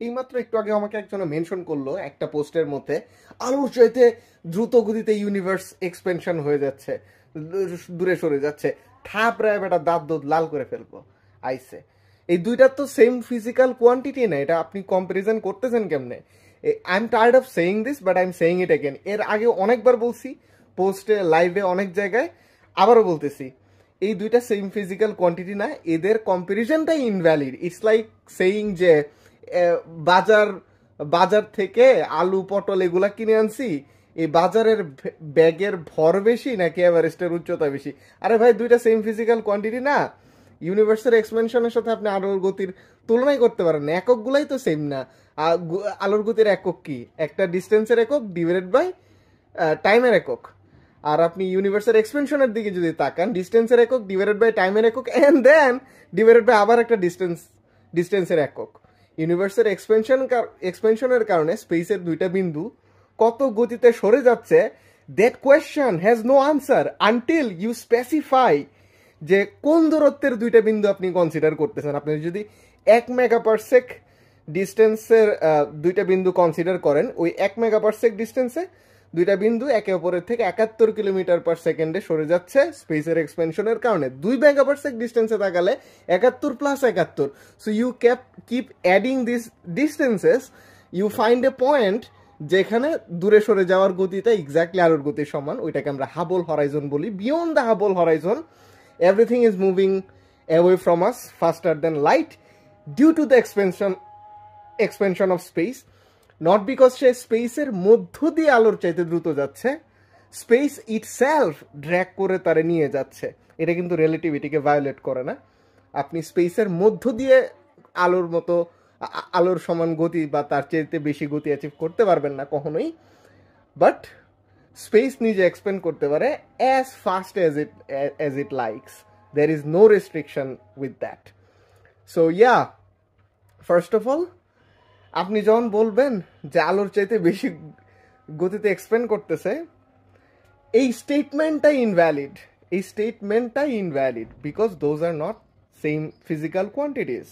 এইমাত্র একটু আগে আমাকে একজন মেনশন করলো একটা পোস্টের মধ্যে, আলোর চাইতে দ্রুত গতিতে ইউনিভার্স এক্সপেনশন হয়ে যাচ্ছে, দূরে সরে যাচ্ছে। থাপড়ায় বেটা দাঁত দুধ লাল করে ফেলবো আইসে। এই দুইটার তো সেম ফিজিক্যাল কোয়ান্টিটি না, এটা আপনি কম্পারিজন করতেছেন কেমনে? I am tired of saying this, but I am saying it again. এর আগে অনেকবার বলছি, পোস্টে, লাইভে, অনেক জায়গায়, আবারও বলতেছি, এই দুইটা সেম ফিজিক্যাল কোয়ান্টিটি না, এদের কম্পারিজনটাই ইনভ্যালিড। ইটস লাইক সেইং যে বাজার বাজার থেকে আলু পটল এগুলা কিনে আনছি, এই বাজারের ব্যাগের ভর বেশি নাকি এভারেস্টের উচ্চতা বেশি? আরে ভাই, দুইটা সেম ফিজিক্যাল কোয়ান্টিটি না। ইউনিভার্সের এক্সপেনশনের সাথে আপনি আলোর গতির তুলনাই করতে পারেন না, এককগুলাই তো সেম না। আলোর গতির একক কি? একটা ডিস্টেন্সের একক ডিভাইডেড বাই টাইমের একক। আর আপনি ইউনিভার্সের এক্সপেনশনের দিকে যদি তাকান, ডিস্টেন্সের একক ডিভাইডেড বাই টাইমের একক এন্ড দেন ডিভাইডেড বাই আবার একটা ডিস্টেন্সের একক। ইউনিভার্সের এক্সপেনশনের কারণে স্পেসের দুইটা বিন্দু কত গতিতে সরে যাচ্ছে, that question has no answer until you specify যে কোন দূরত্বের দুইটা বিন্দু আপনি কনসিডার করতেছেন। আপনি যদি 1 মেগা পারসেক ডিস্টেন্সের দুইটা বিন্দু কনসিডার করেন, ওই 1 মেগা পারসেক ডিস্টেন্সে দুইটা বিন্দু একে অপরের থেকে 71 কিলোমিটার/সেকেন্ডে সরে যাচ্ছে স্পেসের এক্সপেনশনের কারণে। 2 মেগা পারসেক ডিস্টেন্সে তাকালে 71 + 71। So you keep adding this distances, you find a point যেখানে দূরে সরে যাওয়ার গতিটা এক্স্যাক্টলি আলোর গতির সমান। ওইটাকে আমরা হাবল হরাইজন বলি। Beyond the Hubble Horizon everything is moving away from us faster than light due to the expansion of space, not because সে স্পেসের মধ্য দিয়ে আলোর চাইতে দ্রুত যাচ্ছে, স্পেস ইটসেলফ ড্র্যাগ করে তারে নিয়ে যাচ্ছে। এটা কিন্তু রিলেটিভিটিকে ভায়োলেট করে না। আপনি স্পেসের মধ্য দিয়ে আলোর মতো আলোর সমান গতি বা তার চাইতে বেশি গতি অ্যাচিভ করতে পারবেন না কখনোই, বাট স্পেস নিজে এক্সপেন্ড করতে পারে as fast as it likes. There is no restriction with that. So yeah, first of all, আপনি যখন বলবেন যে আলোর চাইতে বেশি গতিতে এক্সপেন্ড করতেছে, এই স্টেটমেন্টটাই ইনভ্যালিড। এই স্টেটমেন্টটাই invalid because those are not same physical quantities.